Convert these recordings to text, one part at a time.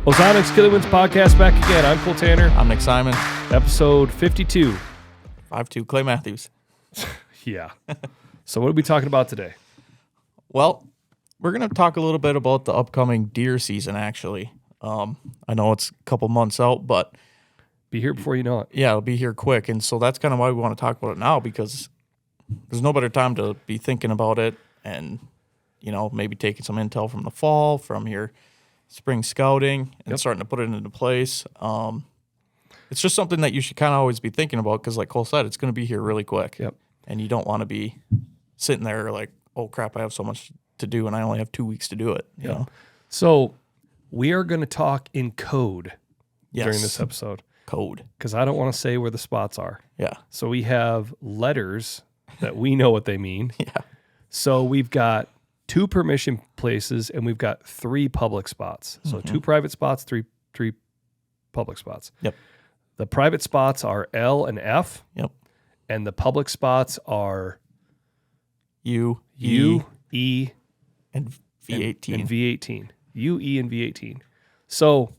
Ozonics Killerwinds podcast back again. I'm Cole Tanner. I'm Nick Simon. Episode 52. 5'2", Clay Matthews. Yeah. So what are we talking about today? Well, we're going to talk a little bit about the upcoming deer season, actually. I know it's a couple months out, but... Be here before you know it. Yeah, it'll be here quick. And so that's kind of why we want to talk about it now, because there's no better time to be thinking about it and, you know, maybe taking some intel from the fall, from your spring scouting, and starting to put it into place. It's just something that you should kind of always be thinking about because, like Cole said, it's going to be here really quick. Yep. And you don't want to be sitting there like, oh, crap, I have so much to do, and I only have 2 weeks to do it. You know? So we are going to talk in code during Yes. this episode. Code. Because I don't want to say where the spots are. Yeah. So we have letters that we know what they mean. Yeah. So we've got 2 permission places and we've got 3 public spots. So 2 private spots, three public spots. Yep. The private spots are L and F. Yep. And the public spots are U, E, and V18. and V18. U, E, and V18. So,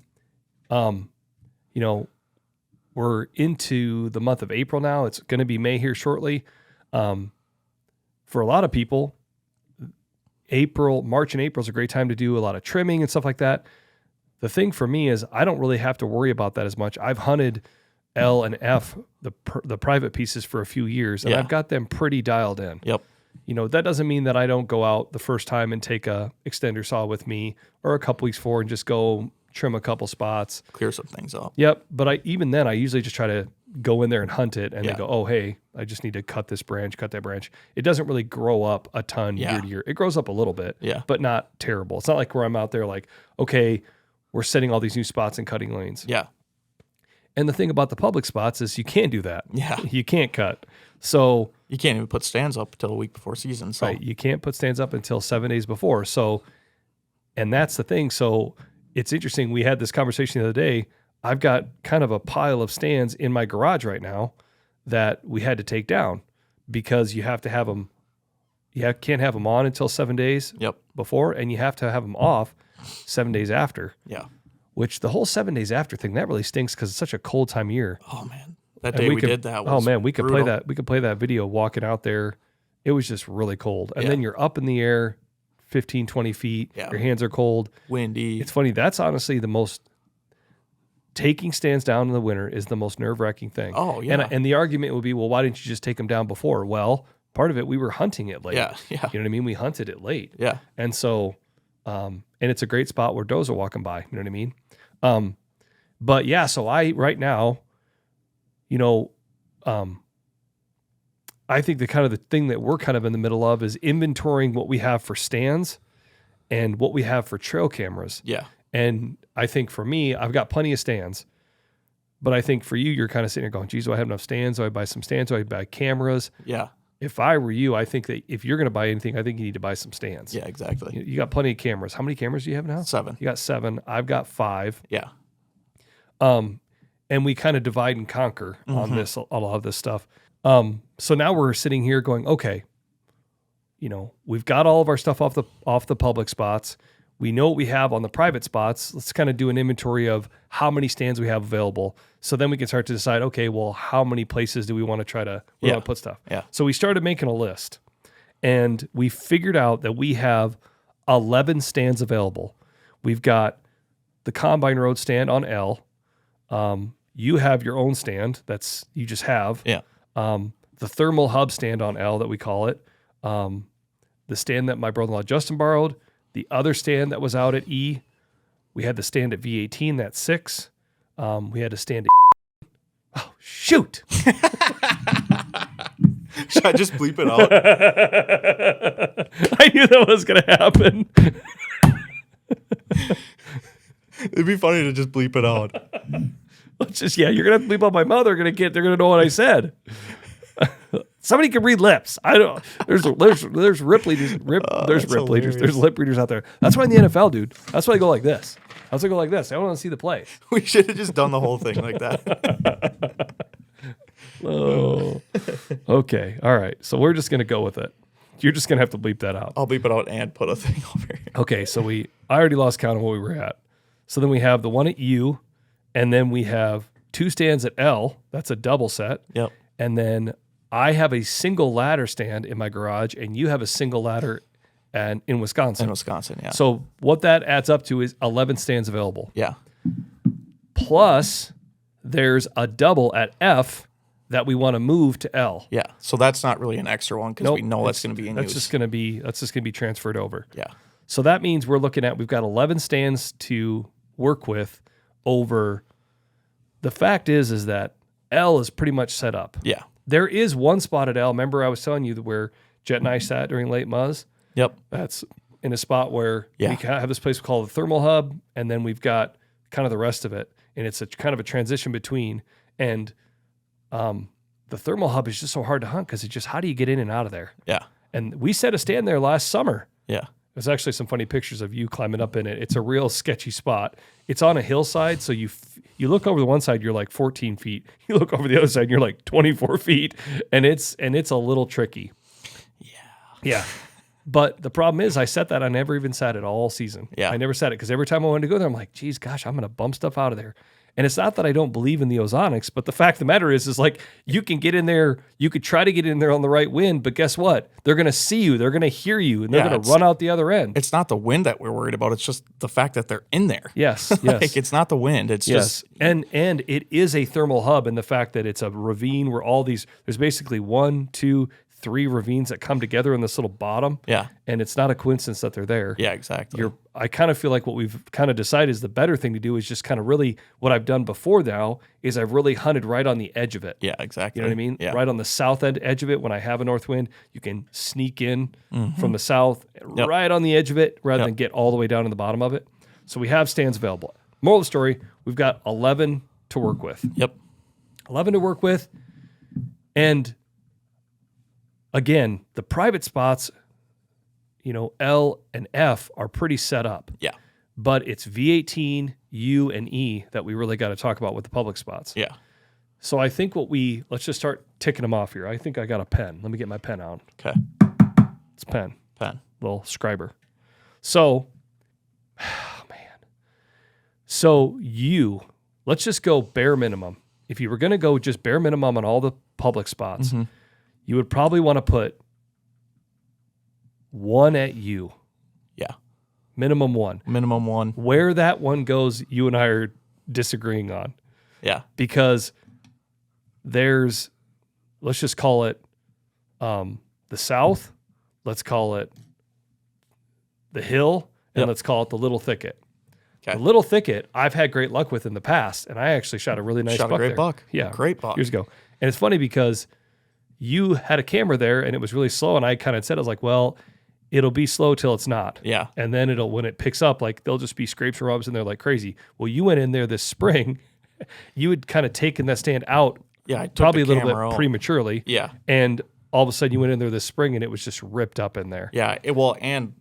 you know, we're into the month of April now. It's going to be May here shortly. For a lot of people, March and April is a great time to do a lot of trimming and stuff like that. The thing for me is I don't really have to worry about that as much. I've hunted L and F, the private pieces, for a few years, and I've got them pretty dialed in. Yep. You know, that doesn't mean that I don't go out the first time and take a extender saw with me or a couple weeks before and just go trim a couple spots. Clear some things up. Yep. But even then, I usually just try to go in there and hunt it and then go, oh, hey, I just need to cut this branch, cut that branch. It doesn't really grow up a ton year to year. It grows up a little bit, but not terrible. It's not like where I'm out there like, okay, we're setting all these new spots and cutting lanes. Yeah. And the thing about the public spots is you can't do that. Yeah. You can't cut. So you can't even put stands up until a week before season. So. Right. You can't put stands up until 7 days before. So, and that's the thing. So it's interesting. We had this conversation the other day. I've got kind of a pile of stands in my garage right now that we had to take down because you have to have them. You can't have them on until 7 days before, and you have to have them off 7 days after. Yeah. Which the whole 7 days after thing, that really stinks because it's such a cold time of year. Oh, man. That day we did that was we could play that. We could play that video walking out there. It was just really cold. And then you're up in the air 15, 20 feet. Yeah. Your hands are cold. Windy. It's funny. That's honestly the most... Taking stands down in the winter is the most nerve-wracking thing. Oh, yeah. And the argument would be, well, why didn't you just take them down before? Well, part of it, we were hunting it late. Yeah, yeah. You know what I mean? We hunted it late. Yeah. And so, and it's a great spot where does are walking by. You know what I mean? But yeah, so right now, you know, I think the thing that we're kind of in the middle of is inventorying what we have for stands and what we have for trail cameras. Yeah. And I think for me, I've got plenty of stands, but I think for you, you're kind of sitting there going, geez, do I have enough stands? Do I buy some stands? Do I buy cameras? Yeah. If I were you, I think that if you're going to buy anything, I think you need to buy some stands. Yeah, exactly. You got plenty of cameras. How many cameras do you have now? 7. You got 7. I've got 5. Yeah. And we kind of divide and conquer on a lot of this stuff. So now we're sitting here going, okay, you know, we've got all of our stuff off the public spots. We know what we have on the private spots. Let's kind of do an inventory of how many stands we have available. So then we can start to decide, okay, well, how many places do we want to try to put stuff? Yeah. So we started making a list, and we figured out that we have 11 stands available. We've got the Combine Road stand on L. You have your own stand you just have. Yeah. The Thermal Hub stand on L that we call it. The stand that my brother-in-law Justin borrowed. The other stand that was out at E. We had the stand at V18, that's 6. We had a stand at Oh, shoot. Should I just bleep it out? I knew that was going to happen. It'd be funny to just bleep it out. You're going to have to bleep out my mouth. They're going to know what I said. Somebody can read lips. I don't. There's lip readers. There's lip readers out there. That's why in the NFL, dude. That's why I go like this. I go like this. I don't want to see the play. We should have just done the whole thing like that. Oh. Okay. All right. So we're just gonna go with it. You're just gonna have to bleep that out. I'll bleep it out and put a thing over here. Okay. So I already lost count of what we were at. So then we have the one at U, and then we have 2 stands at L. That's a double set. Yep. And then I have a single ladder stand in my garage, and you have a single ladder and in Wisconsin. In Wisconsin, yeah. So what that adds up to is 11 stands available. Yeah. Plus, there's a double at F that we want to move to L. Yeah. So that's not really an extra one because we know that's going to be in that's use. just going to be transferred over. Yeah. So that means we've got 11 stands to work with over. The fact is that L is pretty much set up. Yeah. There is one spot at L. Remember I was telling you where Jet and I sat during late Muzz? Yep. That's in a spot where Yeah. we kind of have this place called the Thermal Hub, and then we've got kind of the rest of it. And it's a kind of a transition between. And the Thermal Hub is just so hard to hunt because it's just, how do you get in and out of there? Yeah. And we set a stand there last summer. Yeah. There's actually some funny pictures of you climbing up in it. It's a real sketchy spot. It's on a hillside, so you look over the one side, you're like 14 feet. You look over the other side, and you're like 24 feet, and it's a little tricky. Yeah. But the problem is, I set that. I never even sat it all season. Yeah. I never sat it because every time I wanted to go there, I'm like, geez, gosh, I'm going to bump stuff out of there. And it's not that I don't believe in the ozonics, but the fact of the matter is like, you can get in there, you could try to get in there on the right wind, but guess what? They're going to see you, they're going to hear you, and they're going to run out the other end. It's not the wind that we're worried about. It's just the fact that they're in there. Yes, Like, it's not the wind. It's just. And it is a thermal hub, and the fact that it's a ravine where there's basically 1, 2, 3 ravines that come together in this little bottom. Yeah. And it's not a coincidence that they're there. Yeah, exactly. I kind of feel like what we've kind of decided is the better thing to do is just kind of really what I've done before now is I've really hunted right on the edge of it. Yeah, exactly. You know what I mean? Yeah. Right on the south edge of it. When I have a north wind, you can sneak in from the south, right on the edge of it, rather than get all the way down to the bottom of it. So we have stands available. Moral of the story, we've got 11 to work with. Yep. 11 to work with. And again, the private spots, L and F are pretty set up. Yeah. But it's V18, U, and E that we really got to talk about with the public spots. Yeah. So I think let's just start ticking them off here. I think I got a pen. Let me get my pen out. Okay. It's a pen. Little scriber. So, So let's just go bare minimum. If you were going to go just bare minimum on all the public spots, you would probably want to put 1 at U. Yeah. Minimum 1. Minimum 1. Where that one goes, you and I are disagreeing on. Yeah. Because let's just call it the South, let's call it the Hill, and let's call it the Little Thicket. Okay. The Little Thicket, I've had great luck with in the past, and I actually shot a really nice buck there. Shot a great buck. Yeah. Great buck. Years ago. And it's funny because you had a camera there, and it was really slow, and I kind of said, I was like, well, it'll be slow till it's not. Yeah. And then when it picks up, like there'll just be scrapes and rubs in there like crazy. Well, you went in there this spring, you had kind of taken that stand out. Yeah, I took probably a the little bit camera out. prematurely. Yeah. And all of a sudden you went in there this spring and it was just ripped up in there. Yeah. And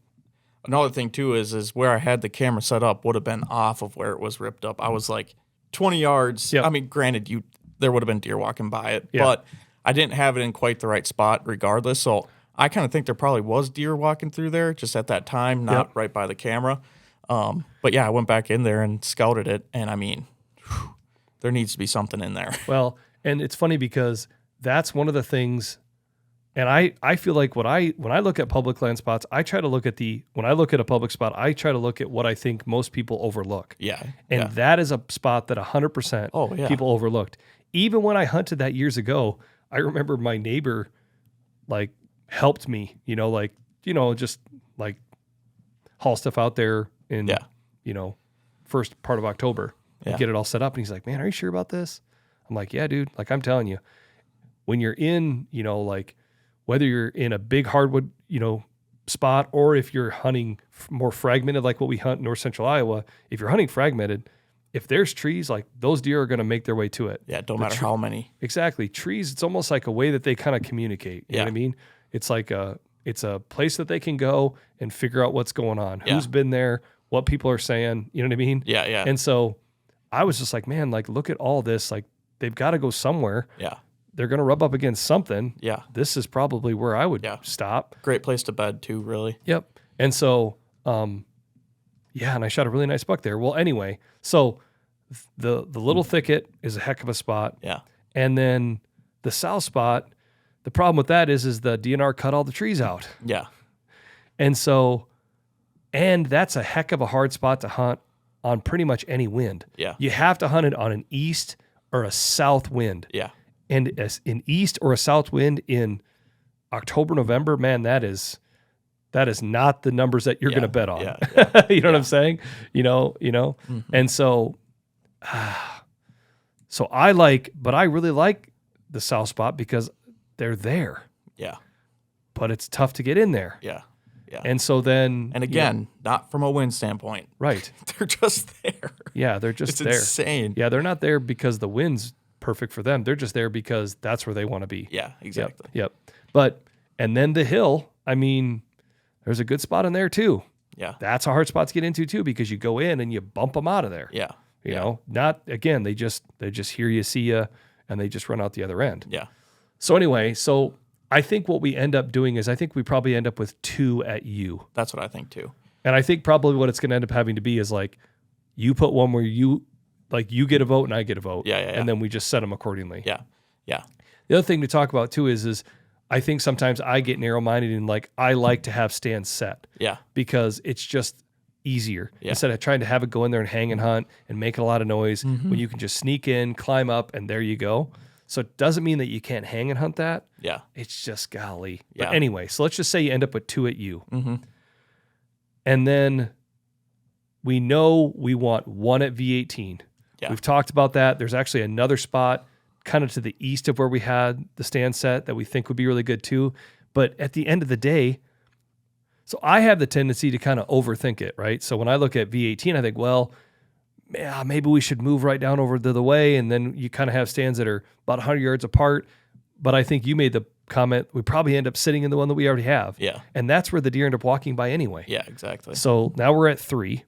another thing too is where I had the camera set up would have been off of where it was ripped up. I was like 20 yards. Yep. I mean, granted, there would have been deer walking by it, Yeah. but I didn't have it in quite the right spot regardless. So I kind of think there probably was deer walking through there just at that time, not right by the camera. But yeah, I went back in there and scouted it. And I mean, there needs to be something in there. Well, and it's funny because that's one of the things, and I feel like when I look at public land spots, when I look at a public spot, I try to look at what I think most people overlook. Yeah. And that is a spot that 100% people overlooked. Even when I hunted that years ago, I remember my neighbor like helped me, just like haul stuff out there in, first part of October and get it all set up. And he's like, man, are you sure about this? I'm like, yeah, dude. Like, I'm telling you, when you're in, like whether you're in a big hardwood, spot, or if you're hunting more fragmented, like what we hunt in north central Iowa, if you're hunting fragmented, if there's trees, like those deer are going to make their way to it. Yeah. Don't matter how many. Exactly. Trees, it's almost like a way that they kind of communicate. You know what I mean? It's like it's a place that they can go and figure out what's going on, who's been there, what people are saying, you know what I mean? Yeah. Yeah. And so I was just like, man, like look at all this, like they've got to go somewhere. Yeah. They're going to rub up against something. Yeah. This is probably where I would stop. Great place to bed too, really. Yep. And so, Yeah, and I shot a really nice buck there. Well, anyway, so the little thicket is a heck of a spot. Yeah. And then the south spot, the problem with that is the DNR cut all the trees out. Yeah. And so, and that's a heck of a hard spot to hunt on pretty much any wind. Yeah. You have to hunt it on an east or a south wind. Yeah. And as an east or a south wind in October, November, man, that is not the numbers that you're going to bet on. Yeah. You know what I'm saying? You know. Mm-hmm. And so, but I really like the south spot because they're there, Yeah. but it's tough to get in there. Yeah. Yeah. And so then, And again, not from a wind standpoint. right. They're just there. Yeah, they're just It's there. insane. Yeah, they're not there because the wind's perfect for them. They're just there because that's where they want to be. Yeah, exactly. Yep. And then the hill, I mean, there's a good spot in there too. Yeah. That's a hard spot to get into too, because you go in and you bump them out of there. Yeah. You know, not again, they just hear you, see you, and they just run out the other end. Yeah. So anyway, I think what we end up doing is I think we probably end up with 2 at U. That's what I think too. And I think probably what it's going to end up having to be is like you put one where you get a vote and I get a vote. Yeah. And then we just set them accordingly. Yeah. Yeah. The other thing to talk about too is I think sometimes I get narrow-minded and like I like to have stands set. Yeah. Because it's just easier. Yeah. Instead of trying to have it go in there and hang and hunt and make a lot of noise, when you can just sneak in, climb up, and there you go. So it doesn't mean that you can't hang and hunt that. Yeah. It's just golly. Yeah. But anyway, so let's just say you end up with 2 at U. Mm-hmm. And then we know we want 1 at V18. Yeah. We've talked about that. There's actually another spot kind of to the east of where we had the stand set that we think would be really good too. But at the end of the day, so I have the tendency to kind of overthink it, right? So when I look at V18, I think, well, yeah, maybe we should move right down over to the way. And then you kind of have stands that are about 100 yards apart. But I think you made the comment, we probably end up sitting in the one that we already have. Yeah. And that's where the deer end up walking by anyway. Yeah, exactly. So now we're at 3.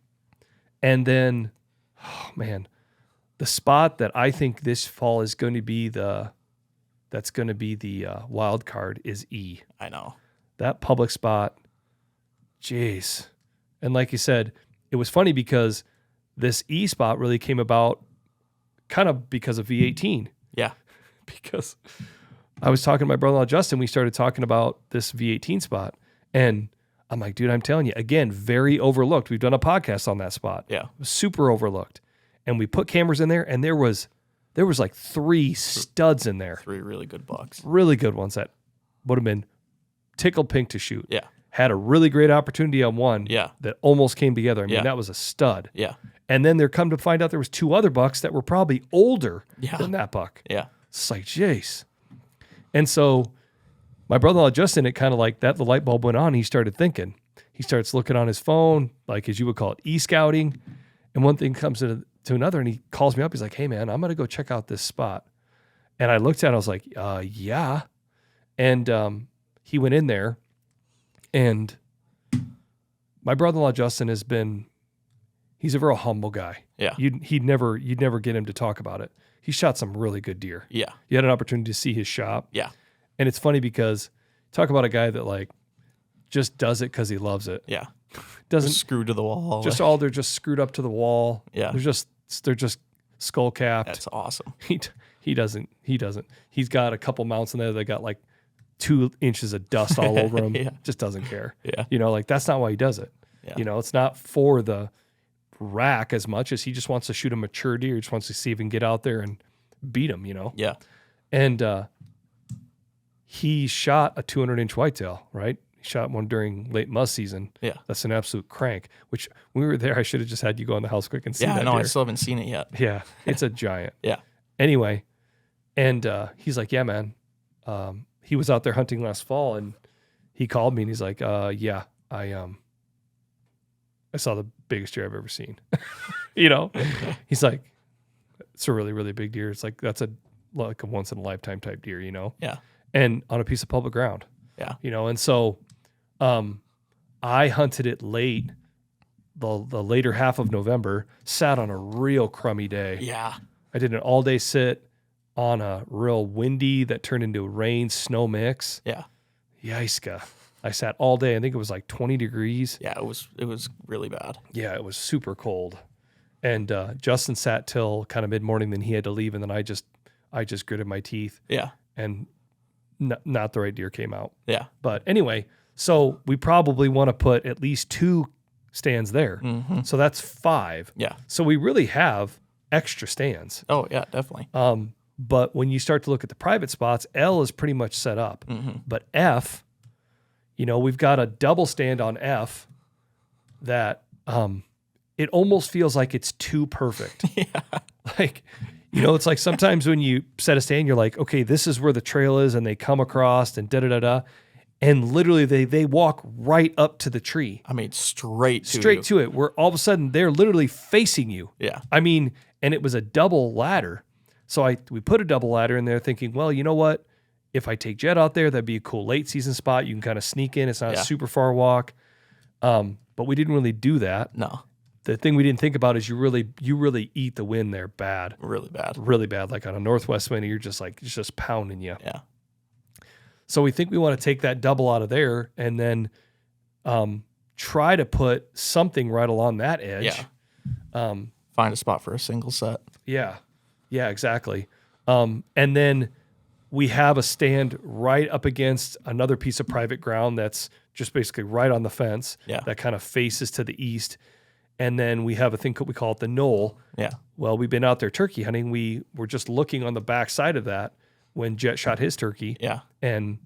And then, oh man, the spot that I think this fall is going to be the wild card is E. I know. That public spot, jeez. And like you said, it was funny because this E spot really came about kind of because of V18. Yeah. Because I was talking to my brother-in-law, Justin. We started talking about this V18 spot. And I'm like, dude, I'm telling you, again, very overlooked. We've done a podcast on that spot. Yeah. Super overlooked. And we put cameras in there, and there was like 3 studs in there. 3 really good bucks. Really good ones that would have been tickled pink to shoot. Yeah. Had a really great opportunity on one that almost came together. I mean, that was a stud. Yeah. And then there come to find out there was 2 other bucks that were probably older Yeah. than that buck. Yeah. It's like, jeez. And so my brother-in-law, Justin, it kind of like that, the light bulb went on. He started thinking. He starts looking on his phone, like as you would call it, e-scouting. And one thing comes to another, and he calls me up. He's like, hey, man, I'm going to go check out this spot. And I looked at it. I was like, yeah. And he went in there. And my brother-in-law, Justin, he's a real humble guy. Yeah. You'd never get him to talk about it. He shot some really good deer. Yeah. You had an opportunity to see his shop. Yeah. And it's funny because talk about a guy that like just does it because he loves it. Yeah. Doesn't Just screwed to the wall. they're just screwed up to the wall. Yeah. They're just skull capped. That's awesome. He doesn't. He's got a couple mounts in there that got like 2 inches of dust all over him. Yeah. Just doesn't care. Yeah. You know, like that's not why he does it. Yeah. You know, it's not for the rack as much as he just wants to shoot a mature deer. He just wants to see if he can get out there and beat him, you know? Yeah. And he shot a 200-inch whitetail, right? He shot one during late musk season. Yeah. That's an absolute crank, which when we were there, I should have just had you go in the house quick and see Yeah. that No, I deer. still haven't seen it yet. Yeah, it's a giant. Yeah. Anyway, and he's like, yeah, man. He was out there hunting last fall, and he called me, and he's like, yeah, I saw the biggest deer I've ever seen. You know, he's like, it's a really, really big deer. It's like, that's like a once in a lifetime type deer, you know? Yeah. And on a piece of public ground, Yeah. you know? And so, I hunted it late, the later half of November, sat on a real crummy day. Yeah. I did an all day sit on a real windy that turned into rain, snow mix. Yeah. Yiska. I sat all day. I think it was like 20 degrees. Yeah, it was really bad. Yeah, it was super cold. And Justin sat till kind of mid-morning, then he had to leave, and then I just gritted my teeth. Yeah. And not the right deer came out. Yeah. But anyway, so we probably want to put at least 2 stands there. Mm-hmm. So that's 5. Yeah. So we really have extra stands. Oh, yeah, definitely. But when you start to look at the private spots, L is pretty much set up. Mm-hmm. But F, we've got a double stand on F that it almost feels like it's too perfect. Yeah. Like, it's like sometimes when you set a stand, you're like, okay, this is where the trail is, and they come across and da-da-da-da. And literally they walk right up to the tree. I mean, straight to it, where all of a sudden they're literally facing you. Yeah. I mean, and it was a double ladder. So we put a double ladder in there thinking, well, you know what? If I take Jet out there, that'd be a cool late season spot. You can kind of sneak in. It's not a super far walk. But we didn't really do that. No. The thing we didn't think about is you really eat the wind there bad. Really bad. Really bad. Like on a northwest wind, you're just like, it's just pounding you. Yeah. So we think we want to take that double out of there and then try to put something right along that edge. Yeah. Find a spot for a single set. Yeah. Yeah, exactly. And then we have a stand right up against another piece of private ground that's just basically right on the fence. Yeah. That kind of faces to the east. And then we have a thing, we call it the knoll. Yeah. Well, we've been out there turkey hunting. We were just looking on the back side of that when Jet shot his turkey. Yeah. And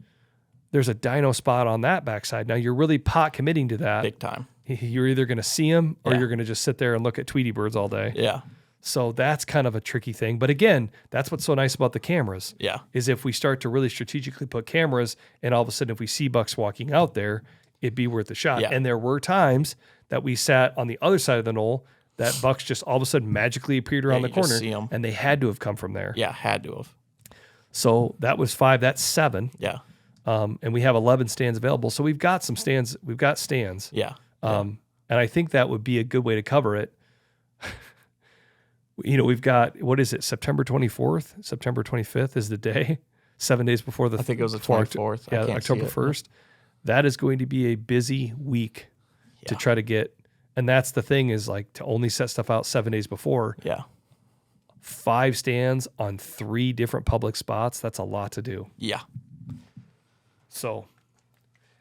there's a dino spot on that backside. Now you're really pot committing to that. Big time. You're either going to see them or Yeah. you're going to just sit there and look at Tweety birds all day. Yeah. So that's kind of a tricky thing. But again, that's what's so nice about the cameras. Yeah. Is if we start to really strategically put cameras and all of a sudden if we see bucks walking out there, it'd be worth a shot. Yeah. And there were times that we sat on the other side of the knoll that bucks just all of a sudden magically appeared around the you just corner see 'em. and they had to have come from there. Yeah. Had to have. So that was 5. That's 7. Yeah. And we have 11 stands available. So we've got some stands. We've got stands. Yeah. And I think that would be a good way to cover it. We've got, what is it? September 24th, September 25th is the day, 7 days before the, I think it was the before 24th. Yeah, I can't October see it. 1st. That is going to be a busy week to Yeah. try to get. And that's the thing is like to only set stuff out 7 days before. Yeah. 5 stands on 3 different public spots. That's a lot to do. Yeah. So,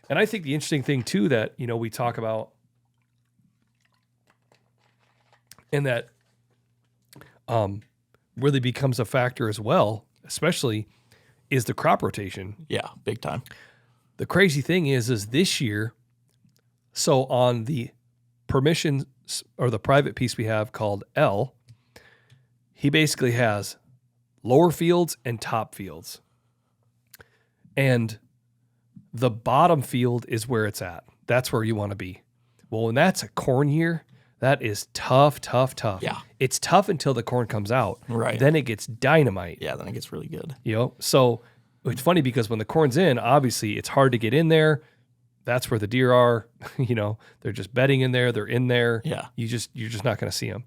and I think the interesting thing too that, we talk about and that really becomes a factor as well, especially is the crop rotation. Yeah. Big time. The crazy thing is this year, so on the permission or the private piece we have called L, he basically has lower fields and top fields. And the bottom field is where it's at. That's where you want to be. Well, when that's a corn year, that is tough. Yeah. It's tough until the corn comes out. Right. Then it gets dynamite. Yeah. Then it gets really good. So it's funny because when the corn's in, obviously it's hard to get in there. That's where the deer are. They're just bedding in there. They're in there. Yeah. You're just not going to see them.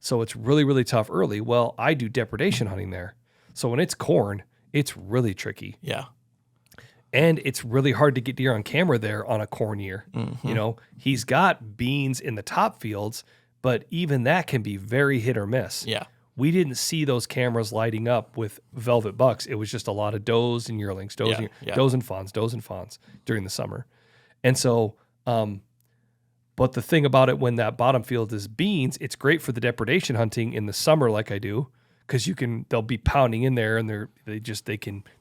So it's really, really tough early. Well, I do depredation hunting there. So when it's corn, it's really tricky. Yeah. And it's really hard to get deer on camera there on a corn year. Mm-hmm. He's got beans in the top fields, but even that can be very hit or miss. Yeah. We didn't see those cameras lighting up with velvet bucks. It was just a lot of does and yearlings, does and fawns during the summer. And so, but the thing about it when that bottom field is beans, it's great for the depredation hunting in the summer like I do, because they'll be pounding in there and they're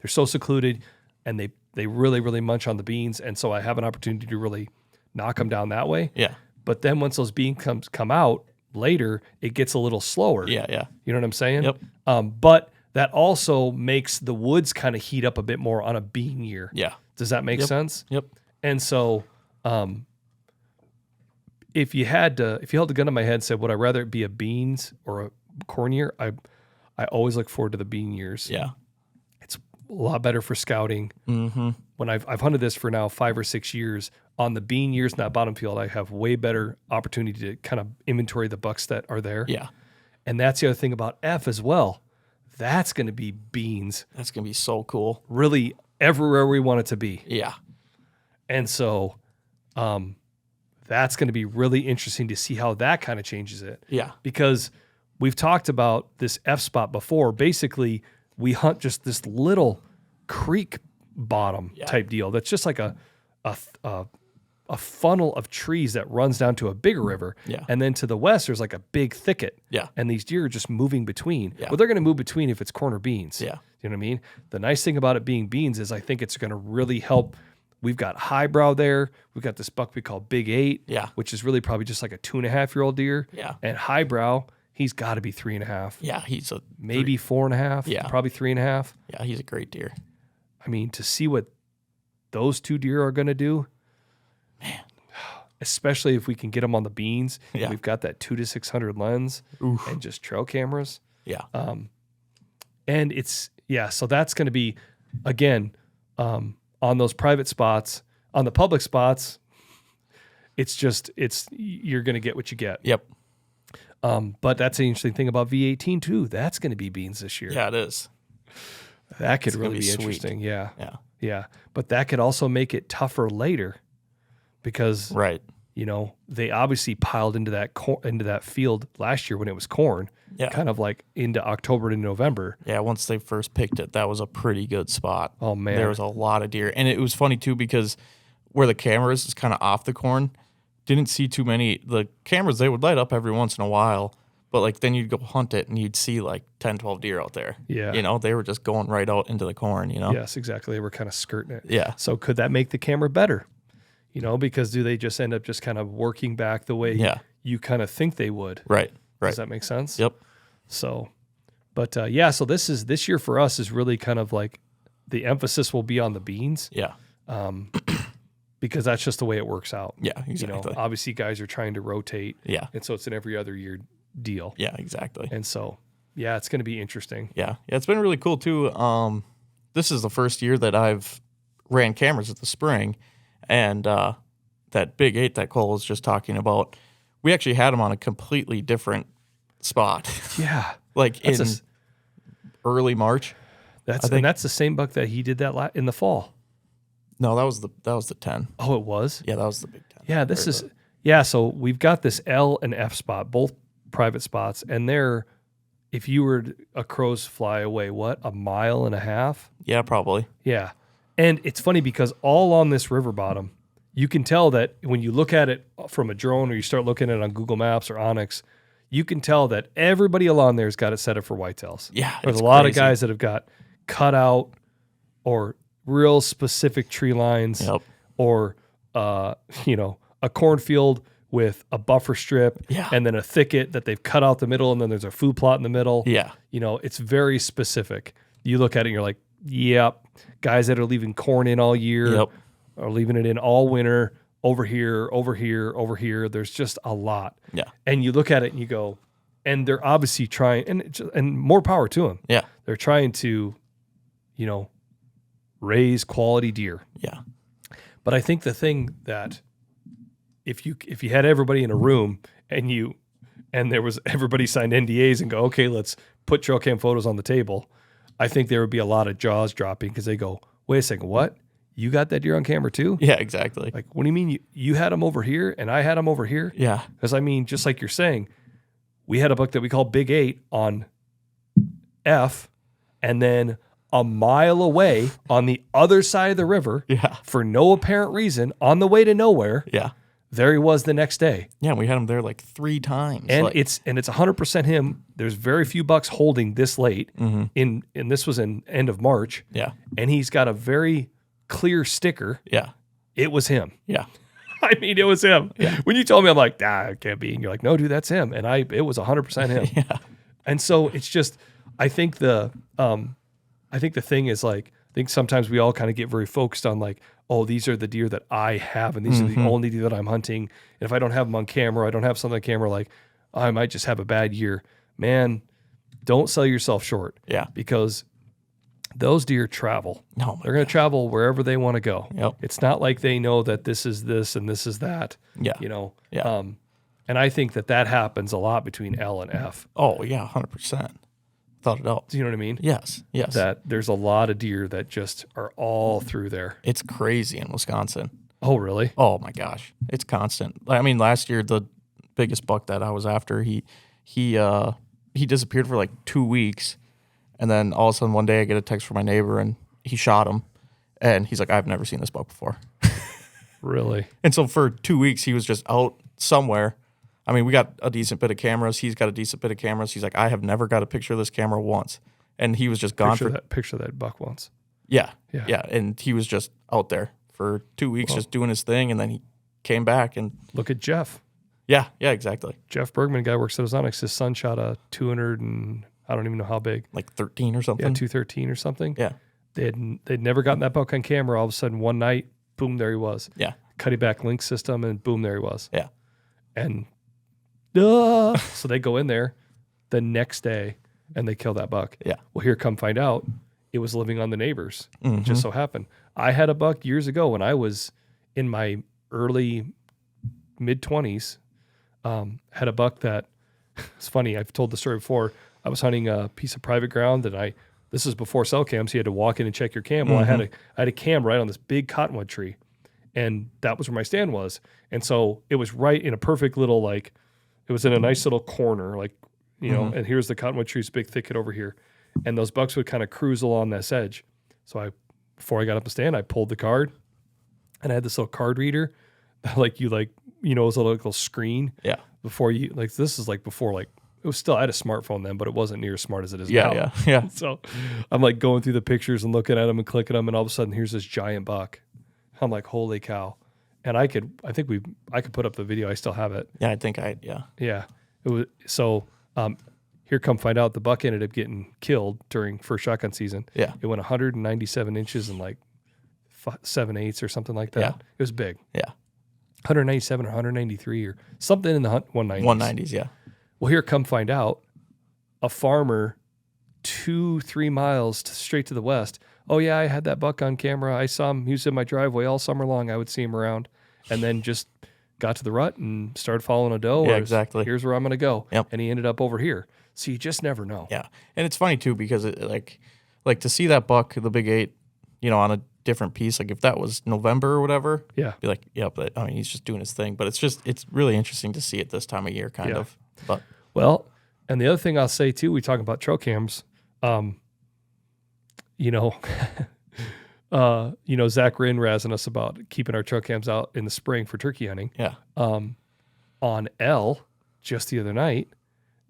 so secluded and they really, really munch on the beans. And so I have an opportunity to really knock them down that way. Yeah. But then once those beans come out later, it gets a little slower. Yeah. Yeah. You know what I'm saying? Yep. But that also makes the woods kind of heat up a bit more on a bean year. Yeah. Does that make sense? Yep. And so, if you held a gun to my head and said, would I rather it be a beans or a corn year? I always look forward to the bean years. Yeah. It's a lot better for scouting. Mm-hmm. When I've hunted this for now 5 or 6 years, on the bean years in that bottom field, I have way better opportunity to kind of inventory the bucks that are there. Yeah. And that's the other thing about F as well. That's going to be beans. That's going to be so cool. Really everywhere we want it to be. Yeah. And so that's going to be really interesting to see how that kind of changes it. Yeah. Because we've talked about this F spot before. Basically, we hunt just this little creek bottom type deal that's just like a funnel of trees that runs down to a bigger river. Yeah. And then to the west, there's like a big thicket. Yeah. And these deer are just moving between. Yeah. Well, they're going to move between if it's corn or beans. Yeah. You know what I mean? The nice thing about it being beans is I think it's going to really help. We've got highbrow there. We've got this buck we call Big 8, Yeah. which is really probably just like a 2.5-year-old deer. Yeah. And highbrow, he's got to be 3.5. Yeah. He's a Maybe 4.5. Yeah. Probably 3.5. Yeah. He's a great deer. I mean, to see what those two deer are going to do, man, especially if we can get them on the beans. Yeah. We've got that 2 to 600 lens and just trail cameras. Yeah. And it's, so that's going to be, again, on those private spots. On the public spots, you're going to get what you get. Yep. But that's the interesting thing about V18 too. That's going to be beans this year. Yeah, it is. That could It's gonna really be be sweet. interesting. Yeah. Yeah. Yeah. But that could also make it tougher later because, Right. they obviously piled into that field last year when it was corn, Yeah. kind of like into October to November. Yeah, once they first picked it, that was a pretty good spot. Oh, man. There was a lot of deer. And it was funny, too, because where the camera is kind of off the corn, didn't see too many. The cameras, they would light up every once in a while, but like then you'd go hunt it and you'd see like 10, 12 deer out there. Yeah. They were just going right out into the corn, Yes, exactly. They were kind of skirting it. Yeah. So could that make the camera better? Because do they just end up just kind of working back the way you kind of think they would? Right. Right. Does that make sense? Yep. So, but so this year for us is really kind of like the emphasis will be on the beans. Yeah. Because that's just the way it works out. Yeah, exactly. Obviously guys are trying to rotate. Yeah. And so it's an every other year deal. Yeah, exactly. And so, it's going to be interesting. Yeah. Yeah, it's been really cool too. This is the first year that I've ran cameras at the spring, and that Big 8 that Cole was just talking about, we actually had him on a completely different spot. Yeah. Like in early March. And that's the same buck that he did that in the fall. No, that was the 10. Oh, it was? Yeah, that was the Big 10. Yeah, so we've got this L and F spot, both private spots, and they're, if you were a crow's fly away, what, 1.5 miles? Yeah, probably. Yeah. And it's funny because all on this river bottom, you can tell that when you look at it from a drone or you start looking at it on Google Maps or Onyx, you can tell that everybody along there has got it set up for whitetails. Yeah, There's a lot of guys that have got cut out or real specific tree lines. Yep. Or, a cornfield with a buffer strip and then a thicket that they've cut out the middle and then there's a food plot in the middle. Yeah. It's very specific. You look at it and you're like, yep, guys that are leaving corn in all year are leaving it in all winter, over here, over here, over here. There's just a lot. Yeah. And you look at it and you go, and they're obviously trying, and more power to them. Yeah. They're trying to, raise quality deer. Yeah. But I think the thing that if you had everybody in a room and there was everybody signed NDAs and go, okay, let's put trail cam photos on the table, I think there would be a lot of jaws dropping because they go, wait a second, what? You got that deer on camera too? Yeah, exactly. Like, what do you mean you had him over here and I had him over here? Yeah. Because just like you're saying, we had a buck that we call Big 8 on F, and then 1 mile away on the other side of the river for no apparent reason on the way to nowhere. Yeah. There he was the next day. Yeah, we had him there like 3 times. And it's 100% him. There's very few bucks holding this late. And this was in end of March. Yeah. And he's got a very clear sticker. Yeah. It was him. Yeah. It was him. Yeah. When you told me, I'm like, it can't be. And you're like, no, dude, that's him. And it was 100% him. Yeah. And so it's just, I think the thing is like, I think sometimes we all kind of get very focused on like, oh, these are the deer that I have, and these are the only deer that I'm hunting. And if I don't have them on camera, I don't have something on camera, like, I might just have a bad year. Man, don't sell yourself short. Yeah. Because those deer travel. No, they're going to travel wherever they want to go. Yep. It's not like they know that this is this and this is that. Yeah. Yeah. And I think that happens a lot between L and F. Oh, yeah, 100%. Thought it out. Do you know what I mean? Yes. Yes. That there's a lot of deer that just are all through there. It's crazy in Wisconsin. Oh, really? Oh my gosh, it's constant. I mean, last year the biggest buck that I was after, he disappeared for like 2 weeks, and then all of a sudden one day I get a text from my neighbor and he shot him, and he's like, I've never seen this buck before. Really? And so for 2 weeks he was just out somewhere. I mean, we got a decent bit of cameras. He's got a decent bit of cameras. He's like, I have never got a picture of this camera once, and he was just gone Picture that buck once. Yeah, Yeah. yeah, and he was just out there for 2 weeks just doing his thing, and then he came back and Look at Jeff. yeah, exactly. Jeff Bergman, guy who works at Ozonics. His son shot a 200 and I don't even know how big. Like 13 or something. Yeah, 213 or something. Yeah. They'd never gotten that buck on camera. All of a sudden, one night, boom, there he was. Yeah. Cutty back link system, and boom, there he was. Yeah. And so they go in there the next day and they kill that buck. Yeah. Well, here come find out, it was living on the neighbors. It just so happened. I had a buck years ago when I was in my early mid 20s. Had a buck that it's funny. I've told the story before. I was hunting a piece of private ground, and this was before cell cams. So you had to walk in and check your cam. Well, I had a cam right on this big cottonwood tree, and that was where my stand was. And so it was right in a perfect little it was in a nice little corner, know. And here's the cottonwood tree's big thicket over here, and those bucks would kind of cruise along this edge. So before I got up the stand, I pulled the card, and I had this little card reader, it was a little screen. Yeah. Before you this is before it was still, I had a smartphone then, but it wasn't near as smart as it is Yeah, now. yeah. So I'm going through the pictures and looking at them and clicking them, and all of a sudden here's this giant buck. I'm like, holy cow! And I could put up the video. I still have it. Yeah, I think Yeah. It was so. Here come find out the buck ended up getting killed during first shotgun season. Yeah. It went 197 inches and 7/8 or something like that. Yeah. It was big. Yeah. 197 or 193 or something in the 190s. 190s, yeah. Well, here come find out, a farmer 2-3 miles straight to the west. Oh yeah, I had that buck on camera. I saw him. He was in my driveway all summer long. I would see him around, and then just got to the rut and started following a doe. Yeah, exactly. Here's where I'm going to go. Yep. And he ended up over here. So you just never know. Yeah, and it's funny too because to see that buck, the big 8, on a different piece. If that was November or whatever, Yeah. be like, yeah, but I mean, he's just doing his thing. But it's really interesting to see it this time of year, kind Yeah. of. But Well, and the other thing I'll say too, we talk about trail cams. Zach Rinn razzing us about keeping our trail cams out in the spring for turkey hunting. yeah, On L just the other night,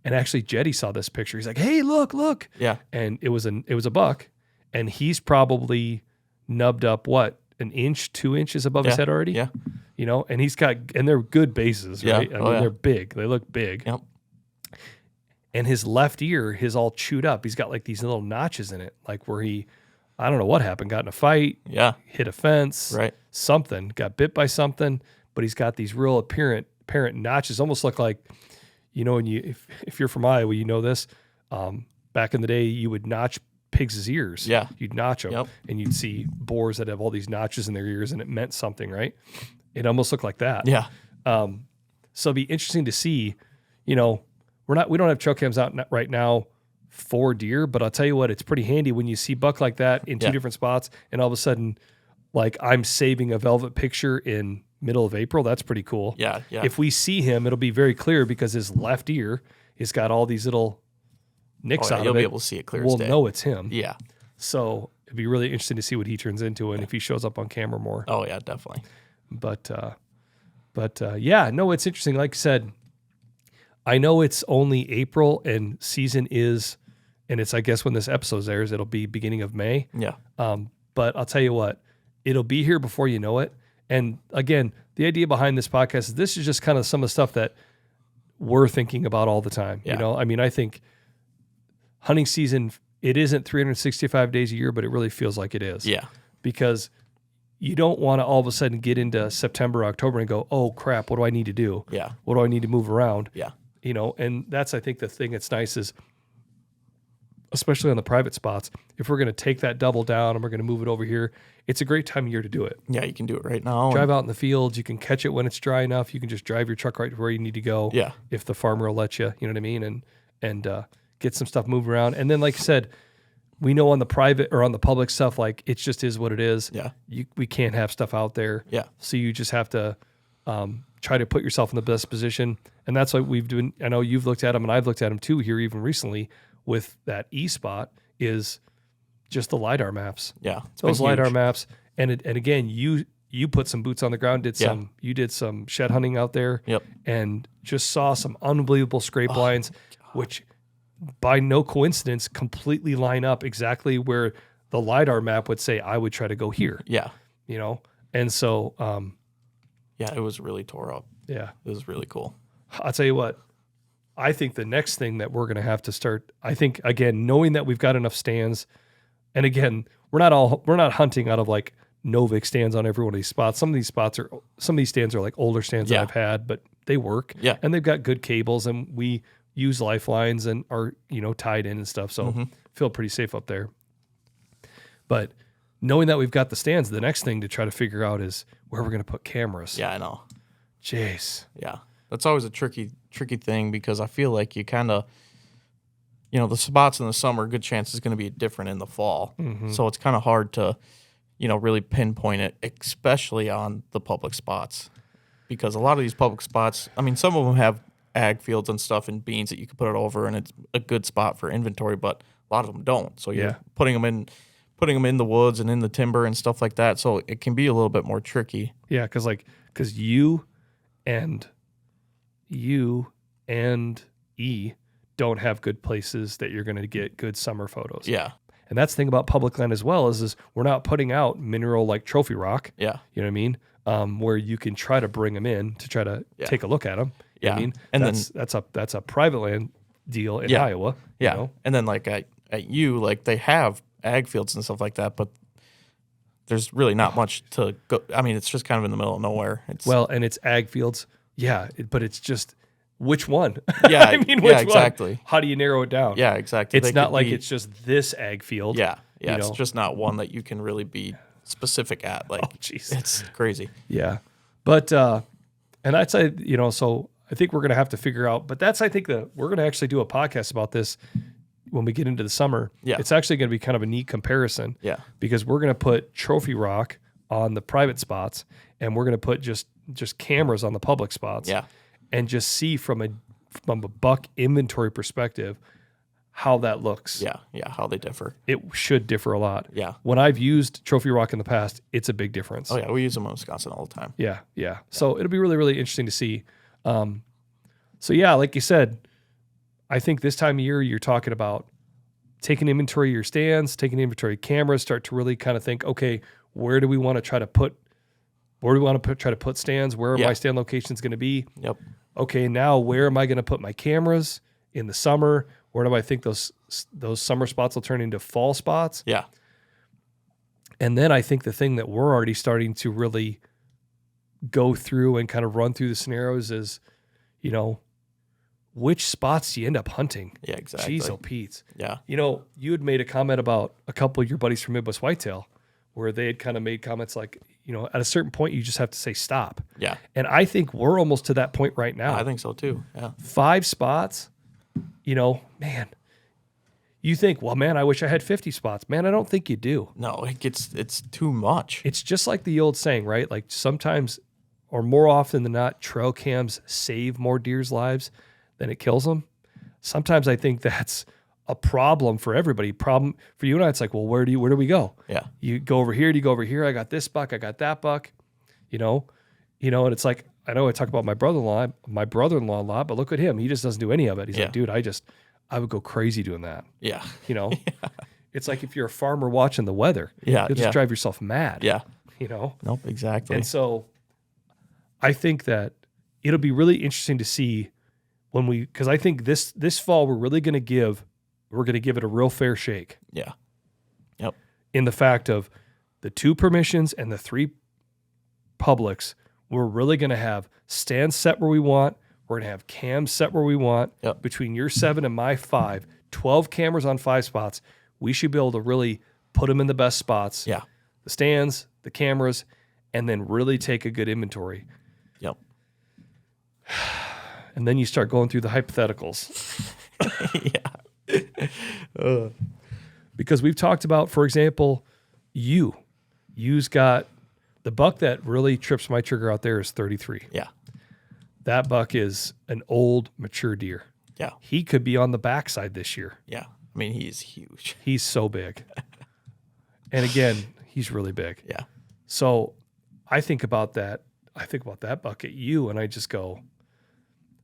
and actually Jetty saw this picture. He's like, "Hey, look!" yeah, And it was a buck, and he's probably nubbed up an inch, 2 inches above his head already. yeah, And and they're good bases, Yeah. right? I Oh, mean, yeah. they're big. They look big. yep, And his left ear is all chewed up. He's got these little notches in it, where I don't know what happened, got in a fight, yeah, hit a fence, right, something, got bit by something, but he's got these real apparent notches, almost look like, when if you're from Iowa, this, back in the day, you would notch pigs' ears. Yeah. You'd notch them, Yep. and you'd see boars that have all these notches in their ears, and it meant something, right? It almost looked like that. yeah, So it'd be interesting to see, we don't have trail cams out right now for deer, but I'll tell you what, it's pretty handy when you see buck like that in two Yeah. different spots, and all of a sudden, I'm saving a velvet picture in middle of April. That's pretty cool. yeah, yeah. If we see him, it'll be very clear because his left ear has got all these little nicks out you'll of it. be able to see it clear as We'll day. know it's him. Yeah. So it'd be really interesting to see what he turns into and if he shows up on camera more. Oh yeah, definitely. But yeah, no, it's interesting. Like I said, I know it's only April and season is, and it's, I guess when this episode airs, it'll be beginning of May. Yeah. But I'll tell you what, it'll be here before you know it. And again, the idea behind this podcast is this is just kind of some of the stuff that we're thinking about all the time. Yeah. I mean, I think hunting season, it isn't 365 days a year, but it really feels like it is. Yeah. Because you don't want to all of a sudden get into September, October and go, oh crap, what do I need to do? Yeah. What do I need to move around? Yeah. And that's, I think, the thing that's nice is, especially on the private spots, if we're going to take that double down and we're going to move it over here, it's a great time of year to do it. Yeah, you can do it right now. Drive out in the fields. You can catch it when it's dry enough. You can just drive your truck right to where you need to go. Yeah. If the farmer will let you, you know what I mean? And get some stuff moved around. And then, like I said, we know on the private or on the public stuff, like it just is what it is. Yeah. We can't have stuff out there. Yeah. So you just have to try to put yourself in the best position. And that's what we've done. I know you've looked at them and I've looked at them too here even recently with that E-spot is just the LiDAR maps. Yeah. Those LiDAR maps. And again, you put some boots on the ground, you did some shed hunting out there. Yep. And just saw some unbelievable scrape lines, which by no coincidence completely line up exactly where the LiDAR map would say I would try to go here. Yeah. You know? And so yeah, it was really tore up. yeah. It was really cool. I'll tell you what, I think the next thing that we're going to have to start, I think, again, knowing that we've got enough stands, and again, we're not hunting out of like Novik stands on every one of these spots. Some of these stands are like older stands that I've had, but they work. Yeah. And they've got good cables and we use lifelines and are, tied in and stuff. So feel pretty safe up there. But knowing that we've got the stands, the next thing to try to figure out is where we're going to put cameras. Yeah, I know. Jeez. Yeah. That's always a tricky thing because I feel like you kind of, the spots in the summer, good chance is going to be different in the fall. So it's kind of hard to, really pinpoint it, especially on the public spots. Because a lot of these public spots, I mean, some of them have ag fields and stuff and beans that you can put it over and it's a good spot for inventory, but a lot of them don't. So you're putting them in the woods and in the timber and stuff like that. So it can be a little bit more tricky. Yeah, because you and E don't have good places that you're going to get good summer photos. Yeah. And that's the thing about public land as well is we're not putting out mineral like trophy rock. Yeah. You know what I mean? Where you can try to bring them in to try to take a look at them. You know what I mean? And that's a private land deal in Iowa. Yeah. You know? And then like at you, like they have ag fields and stuff like that, but there's really not much to go. I mean, it's just kind of in the middle of nowhere. And it's ag fields. Yeah. But it's just, which one? Yeah. I mean, which exactly. One? How do you narrow it down? Yeah, exactly. It's not like it's just this ag field. Yeah. Yeah. It's just not one that you can really be specific at. Like, it's crazy. Yeah. But, and I'd say, so I think we're going to have to figure out, but I think we're going to actually do a podcast about this when we get into the summer. Yeah. It's actually going to be kind of a neat comparison. Yeah. Because we're going to put trophy rock on the private spots and we're going to put just cameras on the public spots. Yeah. And just see from a buck inventory perspective how that looks. Yeah, how they differ. It should differ a lot. Yeah. When I've used trophy rock in the past, it's a big difference. Oh yeah, we use them in Wisconsin all the time. Yeah. So it'll be really, really interesting to see. So yeah, like you said, I think this time of year you're talking about taking inventory of your stands, taking inventory of cameras, start to really kind of think, okay, where do we want to try to put stands? Where are my stand locations going to be? Yep. Okay, now where am I going to put my cameras in the summer? Where do I think those summer spots will turn into fall spots? Yeah. And then I think the thing that we're already starting to really go through and kind of run through the scenarios is, which spots do you end up hunting? Yeah, exactly. Jeez, oh Pete. Yeah. You had made a comment about a couple of your buddies from Midwest Whitetail where they had kind of made comments like, at a certain point, you just have to say stop. Yeah. And I think we're almost to that point right now. I think so too. Yeah. 5 spots, man, you think, well, man, I wish I had 50 spots. Man, I don't think you do. No, it's too much. It's just like the old saying, right? Like sometimes or more often than not, trail cams save more deer's lives than it kills them. Sometimes I think that's a problem for everybody. Problem for you and I, it's like, well, where do we go? Yeah. You go over here, do you go over here? I got this buck, I got that buck, and it's like, I know I talk about my brother-in-law a lot, but look at him. He just doesn't do any of it. He's like, dude, I would go crazy doing that. Yeah. It's like if you're a farmer watching the weather, you'll just drive yourself mad. Yeah. Nope, exactly. And so I think that it'll be really interesting to see because I think this fall we're going to give it a real fair shake. Yeah. Yep. In the fact of the 2 permissions and the 3 publics, we're really going to have stands set where we want. We're going to have cams set where we want. Yep. Between your 7 and my 5, 12 cameras on 5 spots. We should be able to really put them in the best spots. Yeah. The stands, the cameras, and then really take a good inventory. Yep. And then you start going through the hypotheticals. Yeah. Because we've talked about, for example, you's got the buck that really trips my trigger out there is 33. Yeah. That buck is an old, mature deer. Yeah. He could be on the backside this year. Yeah. I mean, he's huge. He's so big. And again, he's really big. Yeah. So I think about that. I think about that buck at you, and I just go,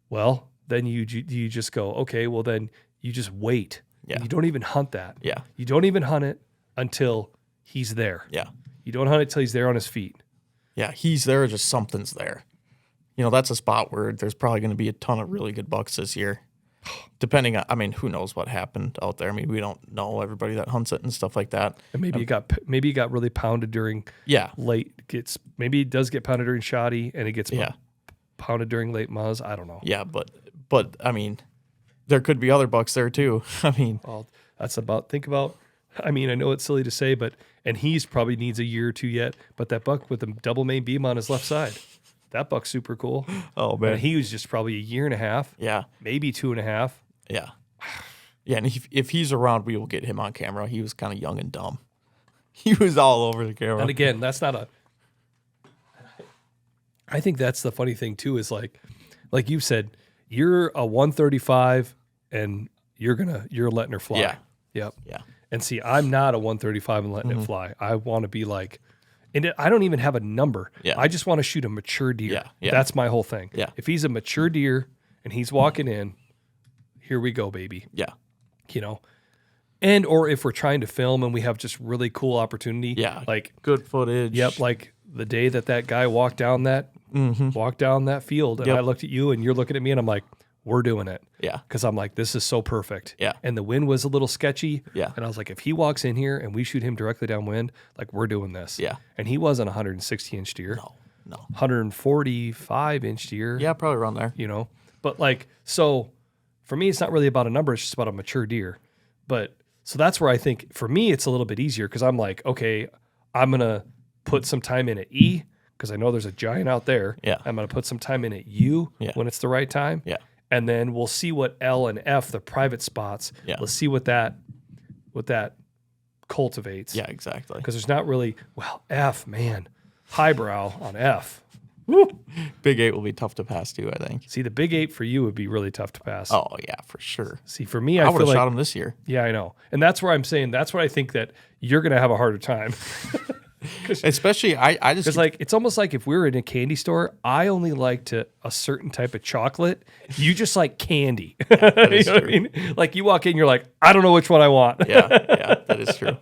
well, then you just go, okay, well, then you just wait. Yeah. You don't even hunt that. Yeah. You don't even hunt it until he's there. Yeah. You don't hunt it till he's there on his feet. Yeah. He's there, just something's there. You know, that's a spot where there's probably going to be a ton of really good bucks this year. Depending on, I mean, who knows what happened out there. I mean, we don't know everybody that hunts it and stuff like that. And maybe he got really pounded during maybe he does get pounded during shoddy and he gets pounded during late muzz. I don't know. Yeah, but I mean, there could be other bucks there too. I mean, well, I mean, I know it's silly to say, and he's probably needs a year or two yet, but that buck with the double main beam on his left side, that buck's super cool. Oh man. And he was just probably a year and a half. Yeah. Maybe 2.5. Yeah. Yeah, and if he's around, we will get him on camera. He was kind of young and dumb. He was all over the camera. And again, that's not I think that's the funny thing too, is like you said, you're a 135 and you're letting her fly. Yeah. Yep. Yeah. And see, I'm not a 135 and letting it fly. I want to be like, I don't even have a number. Yeah. I just want to shoot a mature deer. Yeah. Yeah. That's my whole thing. Yeah. If he's a mature deer and he's walking in, here we go, baby. Yeah. You know, and or if we're trying to film and we have just really cool opportunity. Yeah. Like good footage. Yep. Like the day that guy walked down that field, and I looked at you and you're looking at me, and I'm like, we're doing it. Yeah. Because I'm like, this is so perfect. Yeah. And the wind was a little sketchy. Yeah. And I was like, if he walks in here and we shoot him directly downwind, like we're doing this. Yeah. And he wasn't a 160-inch deer. No. 145-inch deer. Yeah, probably around there. You know, but like, so for me, it's not really about a number. It's just about a mature deer. But so that's where I think for me, it's a little bit easier because I'm like, okay, I'm going to put some time in at E because I know there's a giant out there. Yeah. I'm going to put some time in at U when it's the right time. Yeah. And then we'll see what L and F, the private spots. Yeah. Let's see what that cultivates. Yeah, exactly. Because there's not really, F, man, highbrow on F. Woo. Big 8 will be tough to pass too, I think. See, the big 8 for you would be really tough to pass. Oh yeah, for sure. See, for me, I I would feel have like, shot him this year. Yeah, I know. And that's where I'm saying, that's where I think that you're going to have a harder time. Especially, I just... Because like, it's almost like if we were in a candy store, I only liked a certain type of chocolate. You just like candy. Yeah, that is you know true. what I mean? Like you walk in, you're like, I don't know which one I want. yeah, that is true.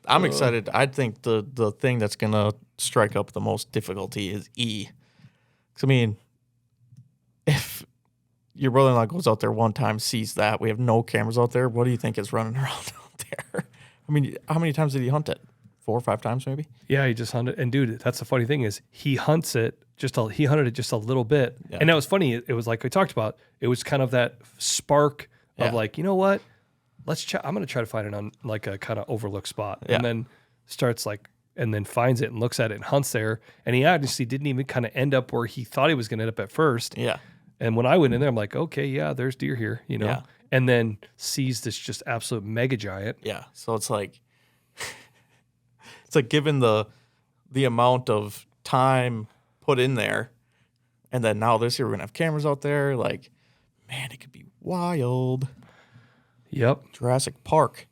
I'm excited. I think the thing that's going to strike up the most difficulty is E. Because, I mean, if your brother-in-law goes out there one time, sees that, we have no cameras out there, what do you think is running around out there? I mean, how many times did he hunt it? 4 or 5 times maybe? Yeah, he just hunted. And dude, that's the funny thing is he hunted it just a little bit. Yeah. And that was funny. It was like we talked about, it was kind of that spark of like, you know what? I'm going to try to find it on like a kind of overlooked spot. Yeah. And then starts like, and then finds it and looks at it and hunts there. And he obviously didn't even kind of end up where he thought he was going to end up at first. Yeah. And when I went in there, I'm like, okay, yeah, there's deer here, you know? Yeah. And then sees this just absolute mega giant. Yeah. So it's like given the amount of time put in there, and then now this year we're gonna have cameras out there, like, man, it could be wild. Yep. Jurassic Park.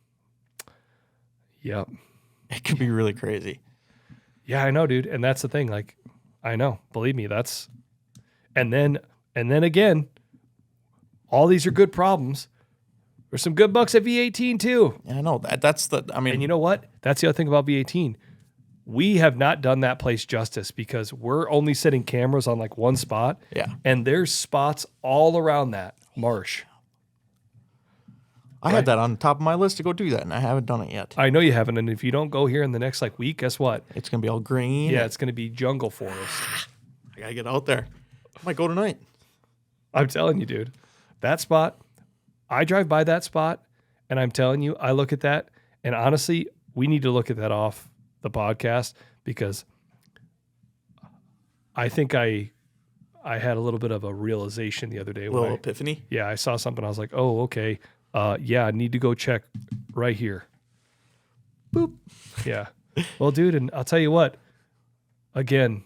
Yep. It could be really crazy. Yeah, I know, dude. And that's the thing. Like, I know. Believe me, and then again, all these are good problems. There's some good bucks at V18 too. Yeah, I know. And you know what? That's the other thing about V18. We have not done that place justice because we're only setting cameras on like one spot. Yeah. And there's spots all around that marsh. I had that on top of my list to go do that, and I haven't done it yet. I know you haven't. And if you don't go here in the next like week, guess what? It's going to be all green. Yeah, it's going to be jungle forest. I got to get out there. I might go tonight. I'm telling you, dude. That spot, I drive by that spot, and I'm telling you, I look at that, and honestly, we need to look at that off the podcast because I think I had a little bit of a realization the other day. A little epiphany? Yeah, I saw something. I was like, oh, okay. Yeah, I need to go check right here. Boop. Yeah. Well, dude, and I'll tell you what, again,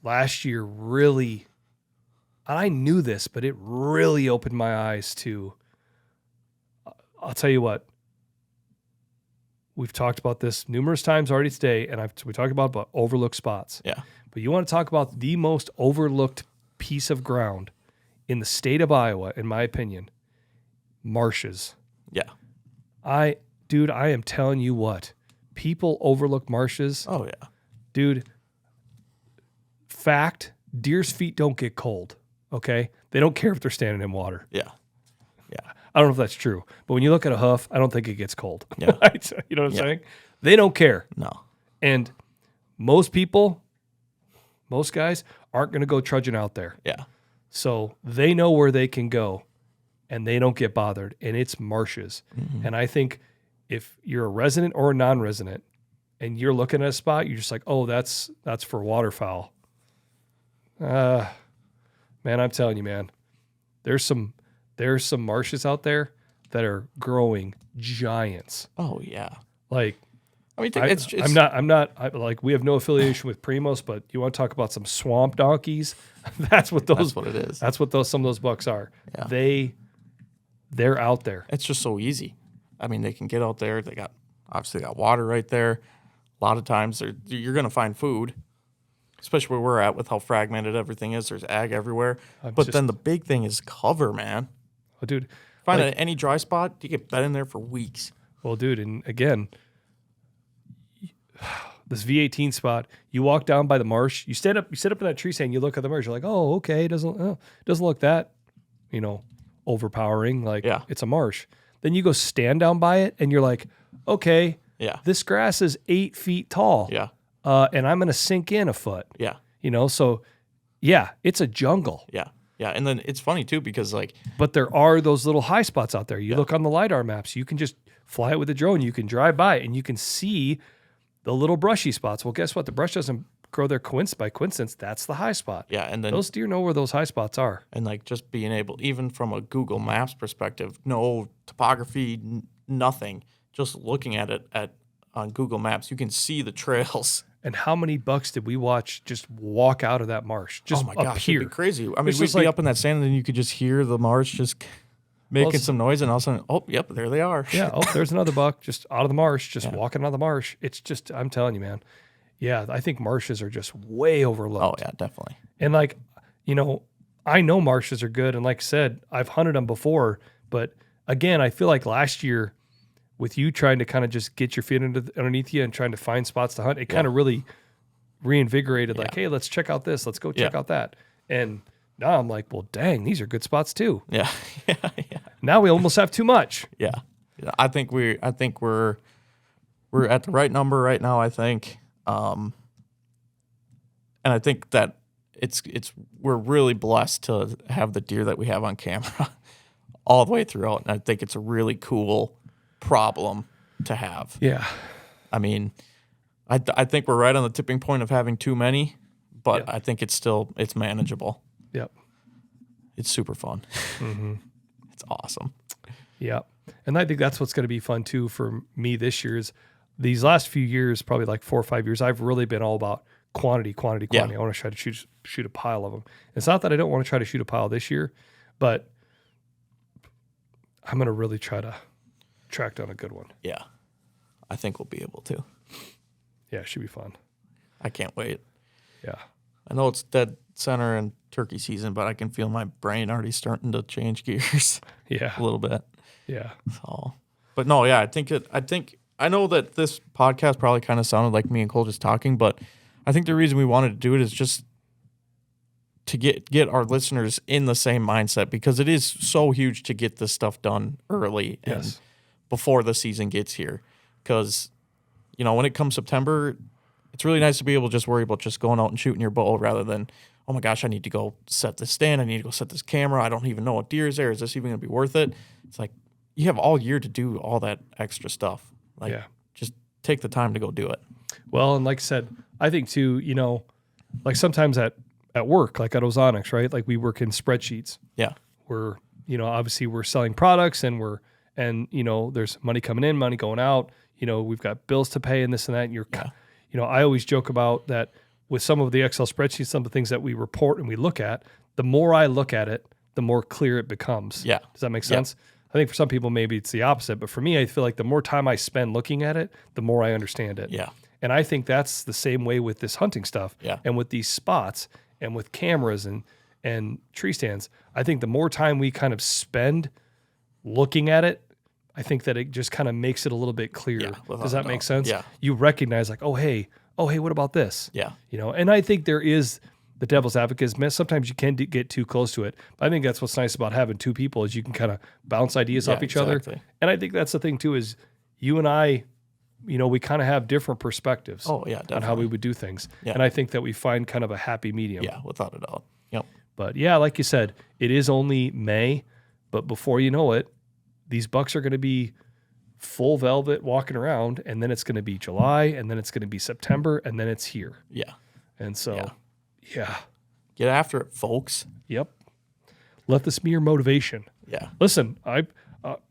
last year really, and I knew this, but it really opened my eyes to, I'll tell you what, we've talked about this numerous times already today, and we talked about overlooked spots. Yeah. But you want to talk about the most overlooked piece of ground in the state of Iowa, in my opinion, marshes. Yeah. I am telling you what, people overlook marshes. Oh, yeah. Dude, fact, deer's feet don't get cold, okay? They don't care if they're standing in water. Yeah. Yeah. I don't know if that's true, but when you look at a hoof, I don't think it gets cold. Yeah. Right? You know what I'm saying? They don't care. No. And most guys aren't going to go trudging out there. Yeah. So they know where they can go and they don't get bothered, and it's marshes. Mm-hmm. And I think if you're a resident or a non-resident and you're looking at a spot, you're just like, oh, that's for waterfowl. Man, I'm telling you, man, there's some marshes out there that are growing giants. Oh, yeah. Like, I mean, we have no affiliation with Primos, but you want to talk about some swamp donkeys? That's what it is. That's what some of those bucks are. Yeah. They're out there. It's just so easy. I mean, they can get out there. They got water right there. A lot of times you're going to find food, especially where we're at with how fragmented everything is. There's ag everywhere. Then the big thing is cover, man. Oh, dude. Find any dry spot, you get bed in there for weeks. Well, dude, and again, this V18 spot, you walk down by the marsh, you sit up in that tree stand, you look at the marsh, you're like, oh, okay, it doesn't look that, overpowering. Like, it's a marsh. Then you go stand down by it, and you're like, okay, this grass is 8 feet tall. Yeah. And I'm going to sink in a foot. Yeah. So, yeah, it's a jungle. Yeah. Yeah. And then it's funny, too, because, but there are those little high spots out there. You look on the LiDAR maps, you can just fly it with a drone, you can drive by it, and you can see the little brushy spots. Well, guess what? The brush doesn't grow there by coincidence. That's the high spot. Yeah, and then those deer know where those high spots are. And just being able, even from a Google Maps perspective, no topography, nothing. Just looking at it on Google Maps, you can see the trails. And how many bucks did we watch just walk out of that marsh? Just oh my gosh, here. It'd be crazy. I mean, we'd be up in that sand, and then you could just hear the marsh just making some noise, and all of a sudden, oh, yep, there they are. Yeah, there's another buck just out of the marsh, just walking out of the marsh. It's just, I'm telling you, man. Yeah, I think marshes are just way overlooked. Oh, yeah, definitely. And I know marshes are good. And like I said, I've hunted them before. But again, I feel like last year with you trying to kind of just get your feet underneath you and trying to find spots to hunt, it kind of really reinvigorated like, hey, let's check out this. Let's go check out that. And now I'm like, well, dang, these are good spots too. Yeah. Yeah. Now we almost have too much. Yeah. I think we're at the right number right now, I think. And I think that we're really blessed to have the deer that we have on camera all the way throughout. And I think it's a really cool problem to have. Yeah. I mean, I think we're right on the tipping point of having too many, but I think it's manageable. Yep. It's super fun. Mm-hmm. It's awesome. Yeah. And I think that's what's going to be fun too for me this year is these last few years, probably like 4 or 5 years, I've really been all about quantity. Yeah. I want to try to shoot a pile of them. It's not that I don't want to try to shoot a pile this year, but I'm going to really try to track down a good one. Yeah. I think we'll be able to. Yeah, it should be fun. I can't wait. Yeah. I know it's dead center and turkey season, but I can feel my brain already starting to change gears. Yeah. A little bit. Yeah. So, but no, yeah, I know that this podcast probably kind of sounded like me and Cole just talking, but I think the reason we wanted to do it is just to get our listeners in the same mindset, because it is so huge to get this stuff done early and before the season gets here. Because, when it comes September, it's really nice to be able to just worry about just going out and shooting your bow rather than, oh my gosh, I need to go set this stand. I need to go set this camera. I don't even know what deer is there. Is this even going to be worth it? It's like you have all year to do all that extra stuff. Just take the time to go do it. Well, and like I said, I think too, like sometimes at work, like at Ozonics, right? Like we work in spreadsheets. Yeah. We're, obviously we're selling products and we're and there's money coming in, money going out. We've got bills to pay and this and that. And I always joke about that with some of the Excel spreadsheets, some of the things that we report and we look at. The more I look at it, the more clear it becomes. Yeah. Does that make sense? I think for some people maybe it's the opposite, but for me, I feel like the more time I spend looking at it, the more I understand it. Yeah. And I think that's the same way with this hunting stuff. Yeah. And with these spots and with cameras and tree stands. I think the more time we kind of spend looking at it, I think that it just kind of makes it a little bit clearer. Does that make sense? Yeah. You recognize like, oh, hey, what about this? Yeah. And I think there is the devil's advocate. Sometimes you can get too close to it. But I think that's what's nice about having two people is you can kind of bounce ideas off each other. And I think that's the thing too is you and I, we kind of have different perspectives on how we would do things. Yeah. And I think that we find kind of a happy medium. Yeah, without a doubt. Yep. But yeah, like you said, it is only May, but before you know it, these bucks are going to be full velvet walking around, and then it's going to be July, and then it's going to be September, and then it's here. Yeah. And so, yeah. Get after it, folks. Yep. Let this be your motivation. Yeah. Listen, I'm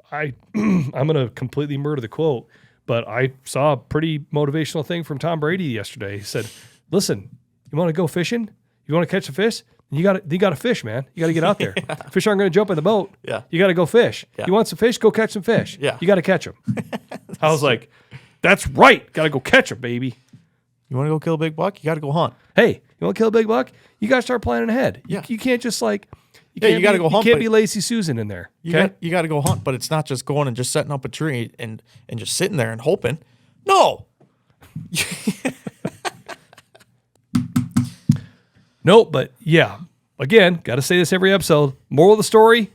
going to completely murder the quote, but I saw a pretty motivational thing from Tom Brady yesterday. He said, "Listen, you want to go fishing? You want to catch a fish? You got to fish, man. You got to get out there. Fish aren't going to jump in the boat. Yeah. You got to go fish. Yeah. You want some fish? Go catch some fish. Yeah. You got to catch them." I was like, "That's right. Got to go catch them, baby." You want to go kill a big buck? You got to go hunt. Hey, you want to kill a big buck? You got to start planning ahead. Yeah. You can't just like, you got to go hunt. You can't be lazy Susan in there. Okay? You got to go hunt, but it's not just going and just setting up a tree and just sitting there and hoping. No. Nope, but yeah. Again, got to say this every episode. Moral of the story,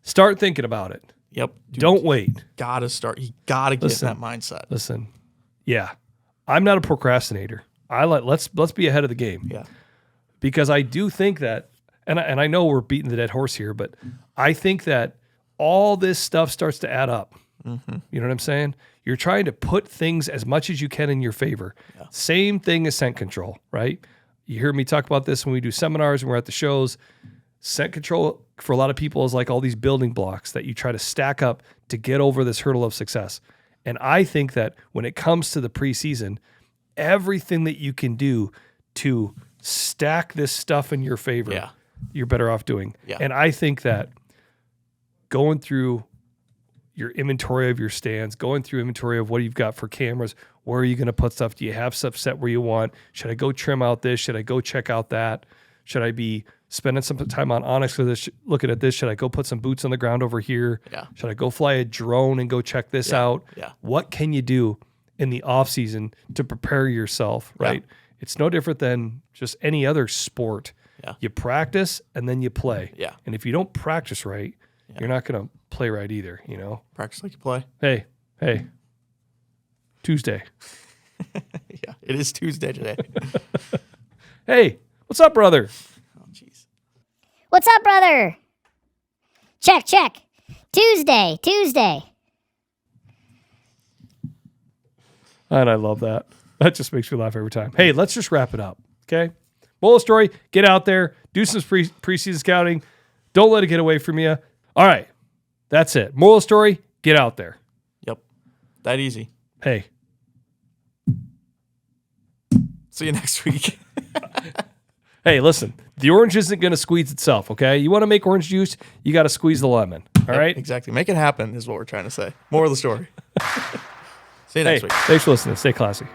start thinking about it. Yep. Dude, don't wait. Got to start. You got to get in that mindset. Listen. Yeah. I'm not a procrastinator. Let's be ahead of the game. Yeah. Because I do think that, and I know we're beating the dead horse here, but I think that all this stuff starts to add up. Mm-hmm. You know what I'm saying? You're trying to put things as much as you can in your favor. Yeah. Same thing as scent control, right? You hear me talk about this when we do seminars and we're at the shows. Scent control for a lot of people is like all these building blocks that you try to stack up to get over this hurdle of success. And I think that when it comes to the preseason, everything that you can do to stack this stuff in your favor, you're better off doing. Yeah. And I think that going through your inventory of your stands, going through inventory of what you've got for cameras, where are you going to put stuff? Do you have stuff set where you want? Should I go trim out this? Should I go check out that? Should I be spending some time on Onyx for this? Looking at this, should I go put some boots on the ground over here? Yeah. Should I go fly a drone and go check this out? Yeah. What can you do in the off season to prepare yourself? Right. Yeah. It's no different than just any other sport. Yeah. You practice and then you play. Yeah. And if you don't practice right, you're not going to play right either. Practice like you play. Hey. Tuesday. Yeah, it is Tuesday today. Hey, what's up, brother? Oh, jeez. What's up, brother? Check. Tuesday. And I love that. That just makes me laugh every time. Hey, let's just wrap it up, okay? Moral of the story, get out there, do some preseason scouting. Don't let it get away from you. All right, that's it. Moral of the story, get out there. Yep, that easy. Hey. See you next week. Hey, listen, the orange isn't going to squeeze itself, okay? You want to make orange juice, you got to squeeze the lemon, all right? Exactly. Make it happen is what we're trying to say. More of the story. See you next week. Thanks for listening. Stay classy.